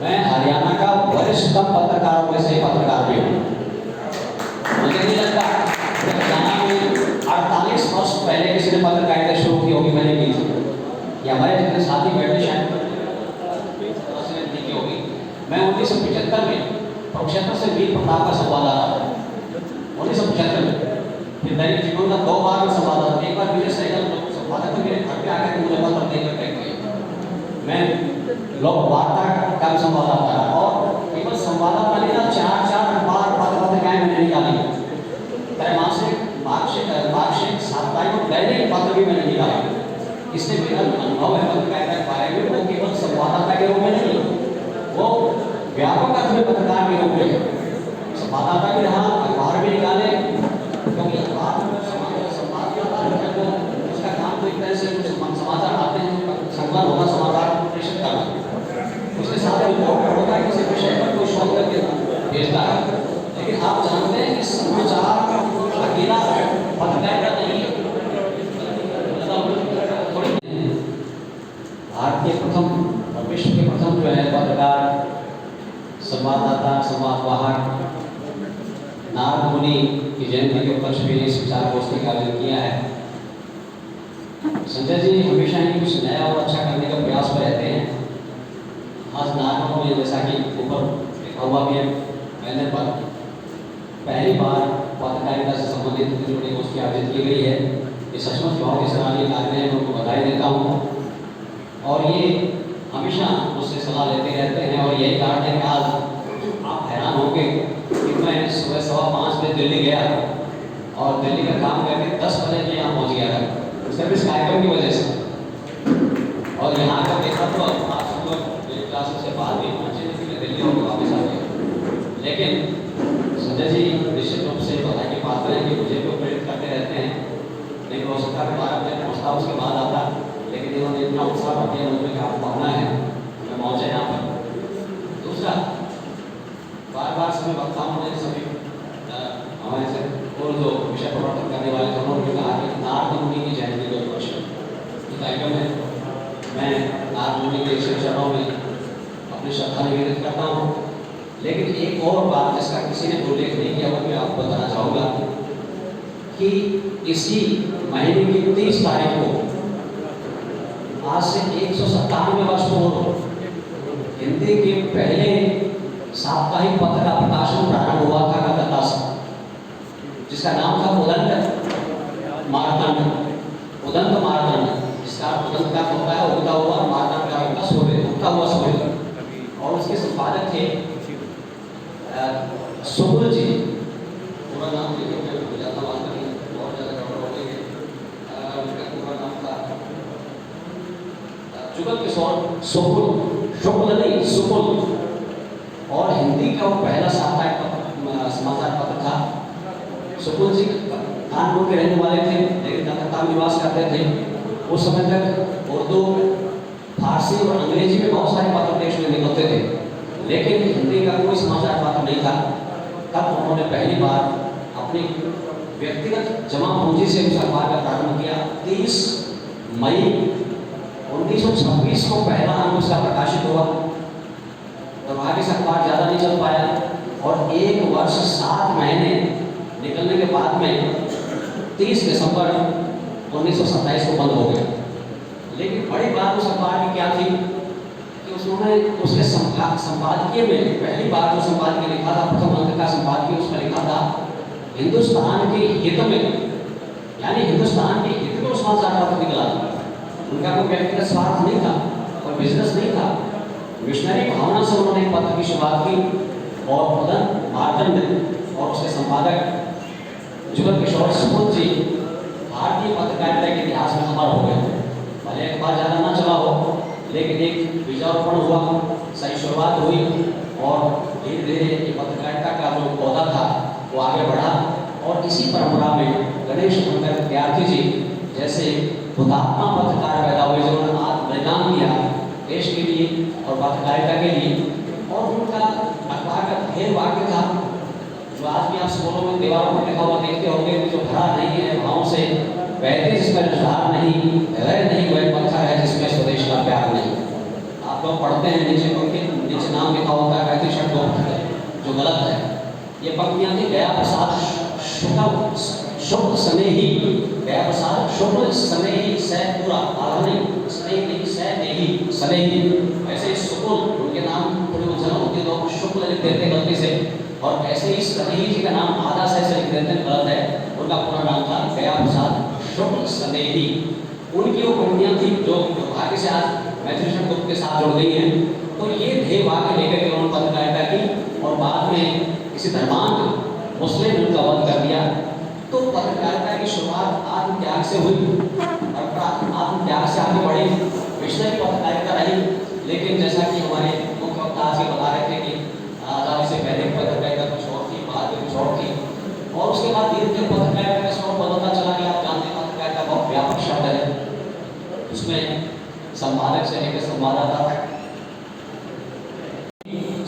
मैं हरियाणा का वरिष्ठतम पत्रकारों में से पत्रकार भी हूँ। मुझे नहीं लगता हरियाणा में 48 वर्ष पहले किसी ने पत्रकारिता शुरू की होगी, मैंने की थी। या हमारे जितने साथी बैठे शायद की होगी। मैं 1975 में कुरुक्षेत्र से वीर प्रताप का संवाददाता था। 1975 में फिर दैनिक जीवन का 2 बार में संवाददाता, एक बार विजय सहगल संपादक मेरे घर पे आकर मुझे पत्र देकर गए। मैं लोक वार्ता का संवाददाता था और केवल संवाददाता नहीं था, 4 बार पत्रिकाएं मैंने निकाली। मार्कशीट साप्ताहिक और दैनिक पत्र भी मैंने निकाला। इससे मेरा अनुभव है पत्रकारिता के बारे में, वो केवल संवाददाता के रूप में नहीं, वो व्यापक अर्थ में पत्रकार के रूप में संवाददाता भी रहा, अखबार भी निकाले, क्योंकि अखबार संवाददाता उसका काम तो एक तरह से समाचार आते हैं, संकलन होगा, समाचार प्रेषित करना, उसके साथ रिपोर्ट होता है, किसी विषय पर कोई शोध करके भेजता है। लेकिन आप जानते हैं कि समाचार अकेला पत्रकारिता नहीं है। भारत के प्रथम और विश्व के प्रथम जो है पत्रकार, संवाददाता, संवादवाहक नारद मुनि की जयंती के उपलक्ष्य में इस विचार गोष्ठी का आयोजन किया है। संजय जी हमेशा ही कुछ नया और अच्छा करने का प्रयास में रहते हैं। आज नारद में जैसा कि ऊपर लिखा हुआ भी है बैनर पर, पहली बार पत्रकारिता से संबंधित छोटी गोष्ठी आयोजित की गई है। ये सचमुच बहुत ही सराहनीय कार्य है, मैं उनको बधाई देता हूँ। और ये हमेशा मुझसे सलाह लेते रहते हैं और यही कारण है कि आज आप हैरान होंगे कि मैं सुबह 5:15 बजे दिल्ली गया और दिल्ली का काम करके 10 बजे यहाँ पहुँच गया था, सिर्फ इस कार्यक्रम की वजह से। और यहाँ का देखा तो आज सुबह मेरी क्लास से बाद भी पहुँचे, लेकिन दिल्ली होकर वापस आ गया। लेकिन संजय जी निश्चित रूप से बधाई के पात्र हैं कि मुझे भी प्रेरित करते रहते हैं। लेकिन हो सकता है हमारा अपने पहुँचता उसके बाद आता, लेकिन इन्होंने इतना उत्साह रख दिया मुझे कि आपको पढ़ना है, मैं पहुँचे यहाँ पर। दूसरा, बार समय वक्ताओं ने सभी हमारे से और जो विषय प्रवर्तन करने वाले थे उन्होंने कहा कि नारद मुनि की जयंती के उपलक्ष्य में कार्यक्रम है। मैं नारद मुनि के चरणों में अपनी श्रद्धा निवेदित करता हूँ। लेकिन एक और बात जिसका किसी ने उल्लेख नहीं किया, वो मैं आपको बताना चाहूँगा कि इसी महीने की 30 तारीख को आज से 197 वर्ष पूर्व हिंदी के पहले साप्ताहिक पत्र का प्रकाशन प्रारंभ हुआ था कलकत्ता से, जिसका नाम था उदंत मार्तंड। उदंत मार्तंड, जिसका उदंत का होता है उगता हुआ, मार्तंड का होता सूर्य, उगता हुआ सूर्य। और उसके संपादक थे सुकुल जी। पूरा नाम लिखे मैं भूल जाता हूँ, बहुत ज़्यादा गड़बड़ हो गई है। उनका पूरा नाम था जुगल किशोर सुकुल, शुक्ल नहीं सुकुल। और हिंदी का वो पहला साप्ताहिक समाचार पत्र था। सुकुल जी कानपुर के रहने वाले थे, लेकिन कलकत्ता में निवास करते थे। उस समय तक उर्दू, फारसी और अंग्रेजी में बहुत सारे पत्र देश में निकलते थे, लेकिन हिंदी का कोई समाचार पत्र नहीं था। तब उन्होंने पहली बार अपनी व्यक्तिगत जमा पूंजी से उस अखबार का प्रारंभ किया। 30 मई 1926 को पहला अंक उसका प्रकाशित हुआ। तो आगे से अखबार ज़्यादा नहीं चल पाया और 1 वर्ष 7 महीने निकलने के बाद में 30 दिसंबर 1927 को बंद हो गया। लेकिन बड़ी बात उस अखबार की क्या थी कि उसने उसके संपादकीय में पहली बार जो संपादकीय लिखा था, प्रथम अंक का संपादकीय उसमें लिखा था हिंदुस्तान के हित में, यानी हिंदुस्तान के हित में उस समाचार पत्र निकला। उनका कोई व्यक्तिगत स्वार्थ नहीं था और बिजनेस नहीं था। मिशनरी भावना से उन्होंने पत्र की शुरुआत की और उदंत मार्तंड और उसके संपादक जुगल किशोर सुकुल जी भारतीय पत्रकारिता के इतिहास में अमर हो गए। भले अखबार ज़्यादा ना चला हो, लेकिन एक बीजारोपण हुआ, सही शुरुआत हुई और धीरे धीरे ये पत्रकारिता का जो पौधा था वो आगे बढ़ा। और इसी परंपरा में गणेश शंकर विद्यार्थी जी जैसे हुतात्मा पत्रकार पैदा हुए, जिन्होंने आत्मबलिदान किया देश के लिए और पत्रकारिता के लिए। और उनका अखबार का ढेर वाक्य था जो आज भी आप स्कूलों में दीवारों पर लिखा हुआ देखते होंगे कि जो भरा नहीं है भावों से, बहते जिसमें रुझान नहीं, गैर नहीं वह पत्थर है जिसमें स्वदेश का प्यार नहीं। आप लोग पढ़ते हैं नीचे नाम लिखा होता है मैथिली षडगोप, जो गलत है। ये पंक्तियां थी गया प्रसाद शुक्ल स्नेही, गया प्रसाद शुक्ल स्नेही सह पूरा आधुनिक स्नेही नहीं सह नेही स्नेही। ऐसे शुक्ल उनके नाम थोड़ी उलझन होती है, लोग शुक्ल लिख देते गलती से, और ऐसे ही स्नेही जी का नाम आधा से लिख देते हैं, गलत है। उनका पूरा नाम था गया प्रसाद शुक्ल स्नेही। उनकी वो पंक्तियां थी जो दुर्भाग्य से आज मैथिली षडगोप के साथ जुड़ गई हैं। तो ये ध्येय वाक्य लेकर के उन्होंने पत्रकारिता की और बाद में किसी धर्मांत मुस्लिम ने उनका वध कर दिया। तो पत्रकारिता की शुरुआत आत्मत्याग से हुई और आत्मत्याग से आगे बढ़ी, विषय की पत्रकारिता रही। लेकिन जैसा कि हमारे मुख्य वक्ता आज बता रहे थे कि आज़ादी से पहले पत्रकारिता कुछ और थी, बाद में कुछ और थी, और उसके बाद धीरे धीरे पत्रकारिता का स्वरूप बदलता चला गया। आप जानते हैं पत्रकारिता बहुत व्यापक शब्द है, उसमें संपादक से लेकर संवाददाता तक।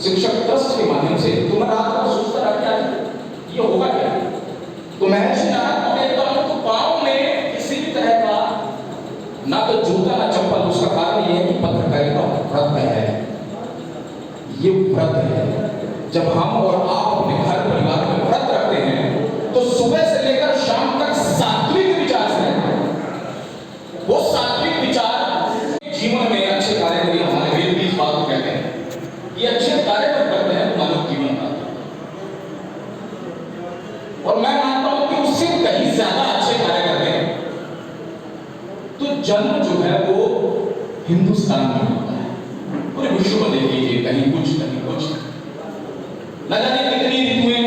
शिक्षक ट्रस्ट के माध्यम से तो मैं रात को सोचता रहा क्या ये होगा क्या, तो महर्षि नारद को देखता हूं तो पांव में किसी भी तरह का ना तो जूता ना चप्पल। उसका कारण यह है कि पत्रकारिता व्रत है, ये व्रत है। जब हम और आप अपने घर परिवार में व्रत रखते हैं तो सुबह से लेकर शाम तक सात्विक विचार से रहते हैं। वो सात्विक विचार जीवन में अच्छे कार्य करिए, हमारे वेद भी इस बात को कहते हैं, ये अच्छे कार्य पर करते हैं तो मानव जीवन का। और मैं मानता हूं कि उससे कहीं ज्यादा अच्छे कार्य करते हैं तो जन्म जो है वो हिंदुस्तान में होता है। पूरे विश्व में देख लीजिए, कहीं कुछ कहीं कुछ, न जाने कितनी ऋतुएं,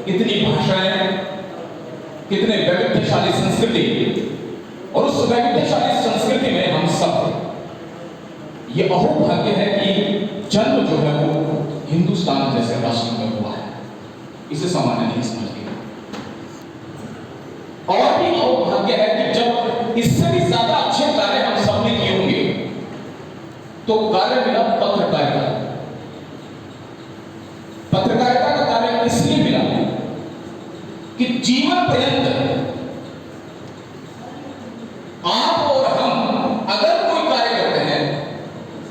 कितनी भाषाएं, कितने वैविध्यशाली संस्कृति, और उस वैविध्यशाली संस्कृति में हम सब ये अहोभाग्य है कि जन्म जो है वो हिंदुस्तान जैसे राष्ट्र में हुआ है, इसे सामान्य नहीं समझते। और भी अहोभाग्य है कि जब इससे भी ज्यादा अच्छे कार्य हम सब ने किए होंगे तो कार्य मिला पत्रकारिता। पत्रकारिता का कार्य इसलिए मिला कि जीवन पर्यंत आप और हम अगर कोई कार्य करते हैं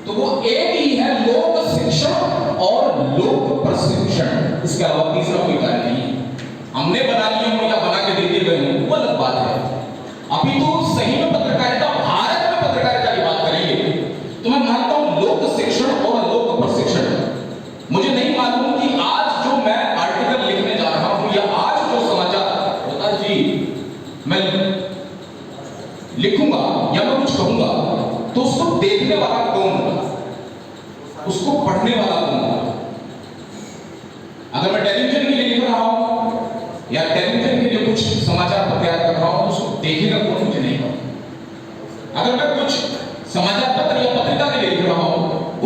तो वो एक ही है, लोक शिक्षण और लोक प्रशिक्षण। इसके अलावा तीसरा कोई कार्य नहीं। हमने बना लिए हो या बना के दे दिए गए हो वो अलग बात है। अभी तो सही में पत्रकारिता, भारत में पत्रकारिता की बात करेंगे तो मैं मानता हूं लोक शिक्षण और लोक प्रशिक्षण। मुझे नहीं मालूम कि आज जो मैं आर्टिकल लिखने जा रहा हूं या आज जो समाचार होता जी मैं लिखूंगा या मैं कुछ कहूंगा तो उसको देखने वाला कौन होगा, उसको पढ़ने वाला कौन होगा। अगर मैं टेलीविजन के लिए लिख रहा हूं या टेलीविजन के लिए कुछ समाचार पत्र तैयार कर रहा हूं तो उसको देखेगा कौन, मुझे नहीं पता। अगर मैं कुछ समाचार पत्र या पत्रिका के लिए लिख रहा हूं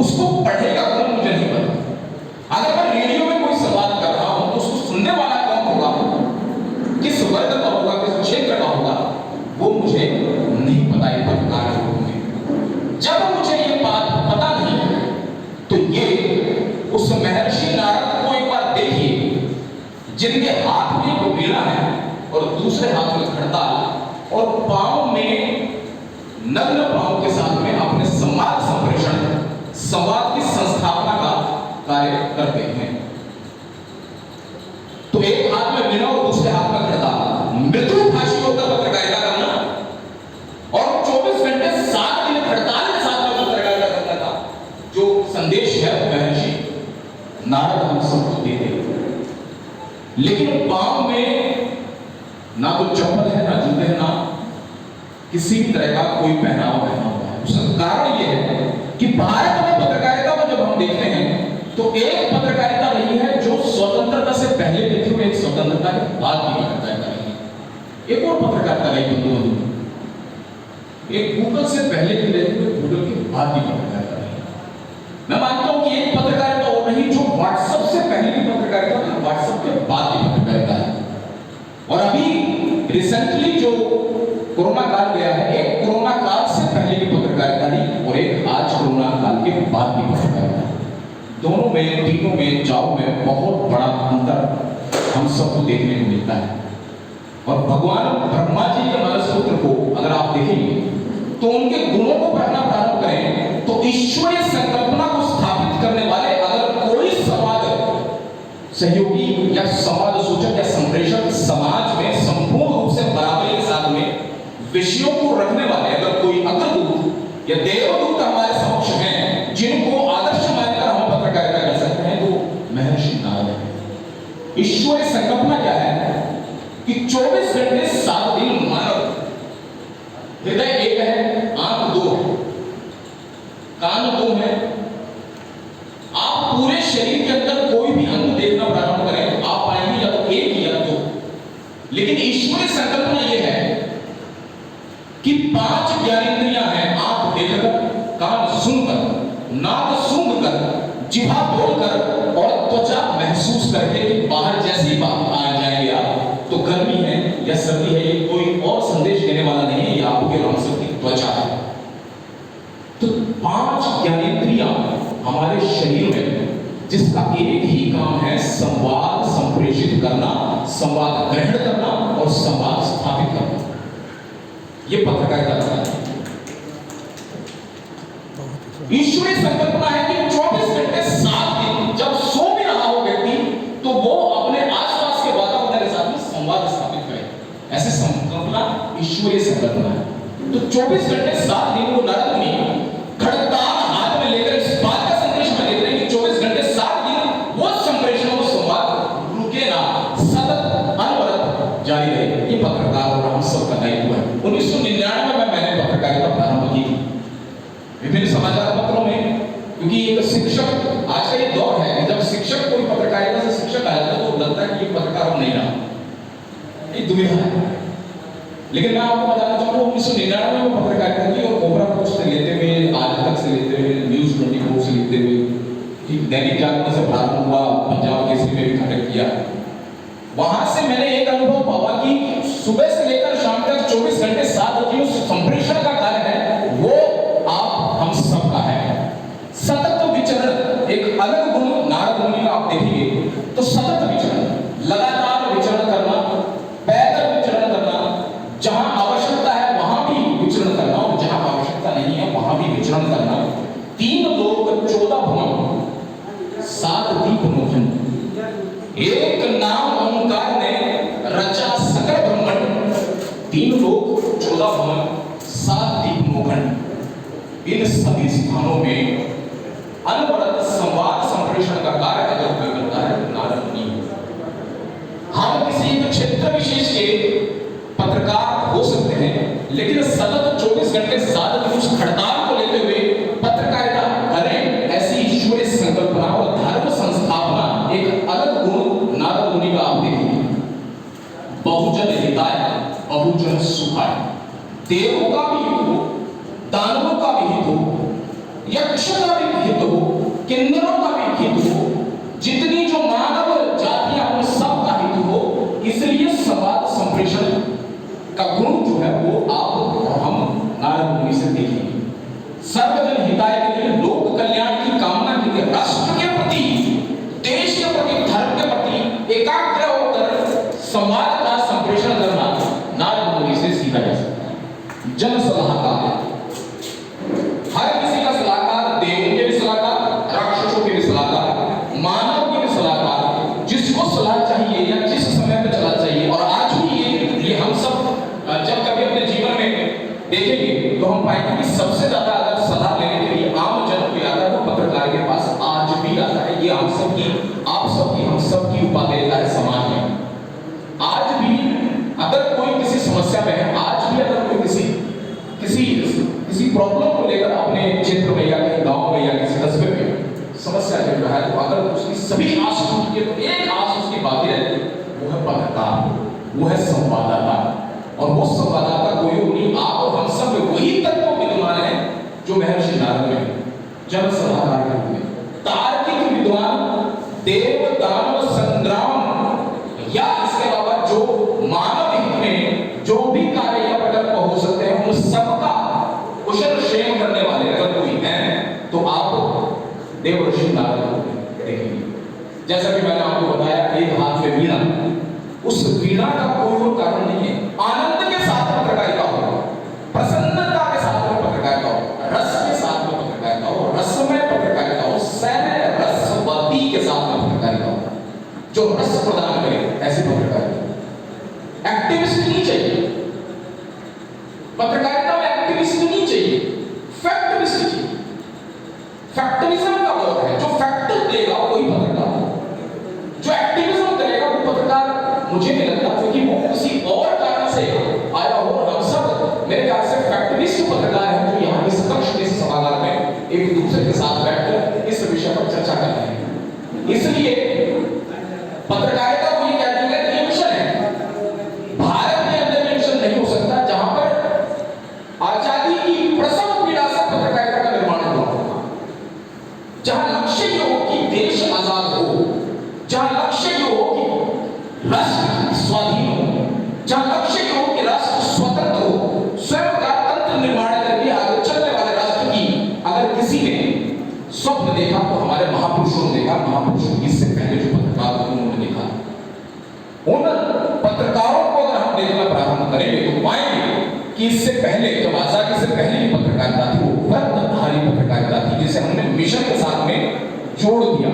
उसको पढ़ेगा कौन, मुझे नहीं पता। अगर मैं रेडियो में कोई सवाल कर रहा हूं तो उसको सुनने वाला कौन होगा, किस वर्ग का होगा, किस क्षेत्र का होगा, वो मुझे नहीं पता। ये पत्रकार के रूप में जब मुझे ये बात पता नहीं तो ये उस महर्षि नारद को एक बार देखिए जिनके हाथ में वो वीणा है और दूसरे हाथ में खड़ताल और पांव में नग्न पांव के साथ में अपने संवाद संप्रेषण, संवाद की संस्थापना का कार्य करते हैं। तो एक हाथ में वीणा और दूसरे हाथ में खड़ताल, मृदुभाषी होकर पत्रकारिता करना और 24 घंटे 7 दिन हड़ताल के साथ में पत्रकारिता करने का जो संदेश है महर्षि नारद हम सबको देते। लेकिन पांव में ना तो चप्पल है, ना जूते हैं, ना किसी भी तरह का कोई पहनावा पहना हुआ है। उसका कारण यह है कि भारत में पत्रकारिता को जब हम देखते हैं तो एक पत्रकारिता रही है जो स्वतंत्रता से पहले लिखी हुई, एक स्वतंत्रता के बाद की पत्रकारिता रही है। एक और पत्रकारिता रही बंधु, एक गूगल से पहले की रही है, गूगल के बाद की पत्रकारिता रही है। मैं मानता हूं कि एक पत्रकारिता और नहीं जो व्हाट्सएप से पहले की पत्रकारिता है, व्हाट्सएप के बाद की पत्रकारिता है। और अभी रिसेंटली जो कोरोना काल गया है, एक कोरोना काल से पहले की पत्रकारिता थी और एक आज कोरोना काल के बाद की पत्रकारिता। दोनों में, तीनों में, चारों में बहुत बड़ा अंतर हम सबको देखने को मिलता है। और भगवान ब्रह्मा जी के मनस्सूत्र को अगर आप देखेंगे तो उनके गुणों को पढ़ना प्रारंभ करें तो ईश्वरीय संकल्पना को स्थापित करने वाले अगर सहयोगी या समाज सूचक या संप्रेषक समाज में संपूर्ण रूप से बराबरी के साथ में विषयों को रखने वाले अगर कोई अग्रदूत या देवदूत हमारे समक्ष हैं जिनको आदर्श मानकर हम पत्रकारिता कर सकते हैं तो महर्षि नारद है। ईश्वरीय संकल्पना क्या है कि 24 घंटे 7 दिन मानव हृदय एक है, आंख दो है, कान दो है। आप पूरे शरीर के अंदर कोई भी अंग देखना प्रारंभ करें आप पाएंगे या तो एक या दो। लेकिन ईश्वरीय संकल्पना यह है कि 5 ज्ञानेंद्रियां हैं, आंख देखकर, कान सुनकर, नाक सूंघकर, जिह्वा बोलकर और त्वचा महसूस करके कि बाहर जैसे ही आ जाएंगे आप तो गर्मी है या सर्दी है, ये कोई और संदेश देने वाला नहीं है, ये आपके मानसिक की त्वचा है। तो 5 ज्ञानेंद्रियां हमारे शरीर में जिसका एक ही काम है संवाद संप्रेषित करना, संवाद ग्रहण करना और संवाद स्थापित करना। ये पत्रकारिता का है। ईश्वरीय संकल्पना है कि 24 घंटे 7 दिन जब सो भी रहा हो व्यक्ति तो वो अपने आसपास के वातावरण के साथ में संवाद स्थापित करे। ऐसे संकल्पना ईश्वरीय संकल्पना है। तो 24 घंटे 7 दिन वो नारद मुनि खड़गताल हाथ में लेकर इस बात का संदेश में देते हैं कि 24 घंटे 7 दिन वो संप्रेषण वो संवाद रुके ना, सतत अनवरत जारी रहे। ये पत्रकार और हम सब का दायित्व है। 1999 में मैंने पत्रकारिता प्रारंभ की विभिन्न समाचार पत्रों में, क्योंकि एक शिक्षक आज का ये दौर है जब शिक्षक कोई पत्रकारिता से शिक्षक आ जाता है तो लगता है कि ये पत्रकार नहीं रहा, ये दुविधा है। लेकिन मैं आपको बताना चाहूंगा 1999 में पत्रकारिता की और कोबरा पोस्ट से लेते हुए आज तक से लेते हुए न्यूज 24 से लेते हुए दैनिक जागरण से प्रारंभ हुआ, पंजाब केसरी में भी घटक किया। वहां से मैंने एक अनुभव पाया कि सुबह से लेकर शाम तक 24 घंटे 7 दिन उस संप्रेषण का कार्य है वो आप हम सब का है। सतत विचरण एक अलग गुण नारद मुनि का आप देखेंगे तो सतत विचरण, लगातार विचरण करना, पैदल विचरण करना, जहां आवश्यकता है वहां भी विचरण करना और जहां आवश्यकता नहीं है वहां भी विचरण करना। 3 लोक 14 भुवन 7 दीप मोहन, एक नाम ओंकार ने रचा सकल ब्रह्मांड। 3 लोक 14 भुवन 7 दीप मोहन, इन सभी स्थानों में अनवरत संवाद संप्रेषण का कार्य अगर कोई करता है नारद मुनि। हम किसी एक क्षेत्र विशेष के पत्रकार हो सकते हैं लेकिन सतत 24 घंटे 7 दिन उस खड़ताल को लेते हुए पत्रकारिता करें, ऐसी ईश्वरीय संकल्पना और धर्म संस्थापना एक अलग गुण नारद मुनि का आप देखेंगे। बहुजन हिताय बहुजन सुखाय, देवों का भी हित हो, दानवों का भी हित हो, यक्ष का भी हित हो, किन्नरों का भी हित हो, जितनी जो मानव जातियां उन सब का हित हो। इसलिए संवाद संप्रेषण का गुण जो है वो आप और हम नारद मुनि से देखेंगे। सर्वजन हिताय के लिए, लोक कल्याण की कामना के लिए, राष्ट्र के प्रति, देश के प्रति, धर्म के प्रति एकाग्र होकर संवाद का संप्रेषण करना नारद मुनि से सीखा जा सकता है। जन सलाहकार, हर किसी का सलाहकार, देवों के भी सलाहकार, राक्षसों के भी सलाहकार, मानव के भी सलाहकार, जिसको सलाह चाहिए या जिस समय पे चला चाहिए। और आज भी ये हम सब जब कभी अपने जीवन में देखेंगे तो हम पाएंगे कि सबसे ज्यादा अगर सलाह लेने के लिए आम जन को आता है वो पत्रकार के पास आज भी आता है। ये हम सब की, आप सबकी, हम सब की उपादेयता है समाज में। आज भी अगर कोई किसी समस्या में है, आज भी अगर कोई किसी प्रॉब्लम को लेकर अपने क्षेत्र में या कहीं गांव में या किसी कस्बे में समस्या चल रहा है तो अगर उसकी सभी आस टूट के तो एक आस उसकी बाकी रहती है, वो है पत्रकार, वो है संवाददाता। और वो संवाददाता कोई नहीं, आप और हम सब में वही तत्व विद्वान है जो महर्षि नारद में जन सलाहकार के रूप में तार्किक विद्वान, देव दानव संग्राम या इसके अलावा जो मानव हित में जो भी कार्य या प्रकल्प हो सकते हैं उन सबका कुशल क्षेम करने वाले अगर कोई हैं तो आप देवर्षि नारद को देखेंगे। जैसा कि मैंने आपको बताया, एक हाथ में वीणा, उस वीणा का कोई और कारण नहीं है। आनंद के साथ पत्रकारिता हो, प्रसन्नता के साथ में पत्रकारिता हो, रस के साथ में पत्रकारिता हो, रसमय पत्रकारिता हो, सैन्य रसवती के साथ में पत्रकारिता हो। जो रस प्रदान करे, ऐसे पत्रकारिता। एक्टिविस्ट नहीं चाहिए पत्रकारिता में, एक्टिविस्ट नहीं चाहिए, फैक्टिविस्ट चाहिए। फैक्टिविज्म का दौर है, जो फैक्ट देगा वही पत्रकार, जो एक्टिविज्म करेगा वो पत्रकार मुझे नहीं लगता, क्योंकि वो किसी और कारण से आया हो। और हम सब मेरे ख्याल से फैक्टिविस्ट पत्रकार हैं जो यहाँ इस कक्ष में, इस सभागार में एक दूसरे के साथ बैठकर इस विषय पर चर्चा कर रहे हैं। इसलिए पत्रकारिता को ये कहते हैं कि ये मिशन है। भारत के अंदर ये मिशन नहीं हो सकता जहां पर आजादी की प्रसव पीड़ा से पत्रकारिता का निर्माण हुआ होगा, जहां लक्ष्य ये हो कि देश आजाद हो, जहां लक्ष्य ये हो कि राष्ट्र स्वाधीन हो, जहां लक्ष्य ये हो कि राष्ट्र स्वतंत्र हो, स्वयं का तंत्र निर्माण करके आगे चलने वाले राष्ट्र की अगर किसी ने स्वप्न देखा तो हमारे महापुरुषों ने देखा। महापुरुषों इससे पहले जो पत्रकार उन्होंने देखा, उन पत्रकारों को अगर हम देखना प्रारंभ करेंगे तो पाएंगे कि इससे पहले, जब आजादी से पहले की पत्रकारिता थी, वो व्रतधारी पत्रकारिता थी, जिसे हमने मिशन के साथ में जोड़ दिया।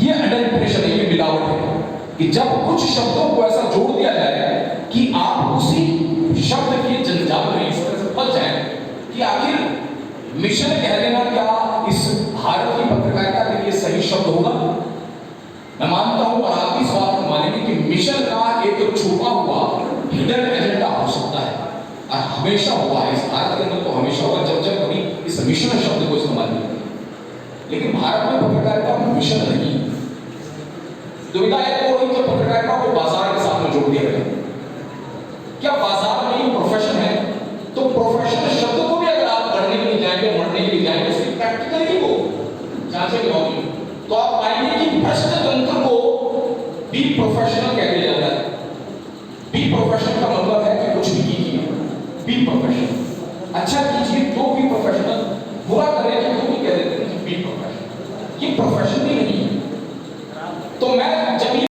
ये अडल्ट्रेशन है, ये मिलावट है कि जब कुछ शब्दों को ऐसा जोड़ दिया जाए कि आप उसी शब्द के जंजाल में इस तरह से फंस जाए कि आखिर मिशन कह देना क्या इस भारत की पत्रकारिता के लिए सही शब्द होगा। मैं मानता हूं और आप इस बात को मानेंगे कि मिशन का एक छुपा हुआ हिडन एजेंडा हो सकता है, और हमेशा हुआ है इस भारत के अंदर, तो हमेशा होगा जब जब कभी इस मिशन शब्द को इस्तेमाल नहीं किया। लेकिन भारत में पत्रकारिता मिशन नहीं। दुविधा एक वो हुई जब पत्रकारिता को बाजार के साथ में जोड़ दिया गया। क्या बाजार में ये प्रोफेशन है? तो प्रोफेशन शब्द को भी अगर आप करने के लिए जाएंगे, मरने के लिए जाएंगे, उसकी प्रैक्टिकली को जांचेंगे होगी तो आप पाएंगे कि भ्रष्ट तंत्र को बी प्रोफेशनल कह दिया जाता है। बी प्रोफेशनल का मतलब है कि कुछ भी कीजिए, बी प्रोफेशनल, अच्छा कीजिए तो बी प्रोफेशनल, बुरा करें तो भी कह देते हैं बी प्रोफेशनल। ये प्रोफेशन नहीं है,